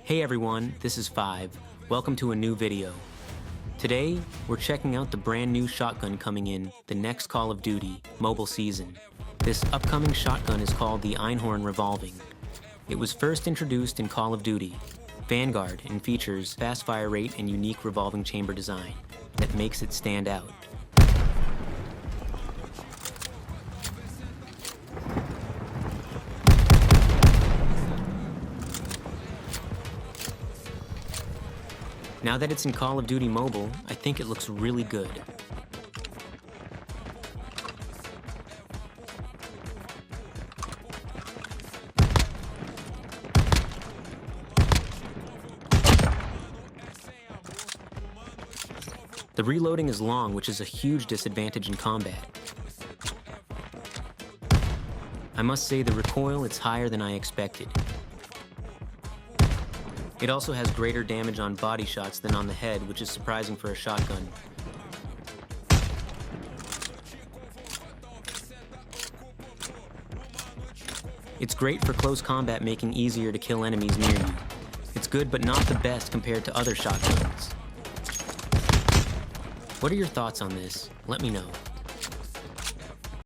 Hey everyone, this is 5. Welcome to a new video. Today, we're checking out the brand new shotgun coming in the next Call of Duty mobile season. This upcoming shotgun is called the Einhorn revolving. It was first introduced in Call of Duty Vanguard and features fast fire rate and unique revolving chamber design that makes it stand out. Now that it's in Call of Duty Mobile, I think it looks really good. The reloading is long, which is a huge disadvantage in combat. I must say the recoil is higher than I expected. It also has greater damage on body shots than on the head, which is surprising for a shotgun. It's great for close combat, making easier to kill enemies near you. It's good but not the best compared to other shotguns. What are your thoughts on this? Let me know.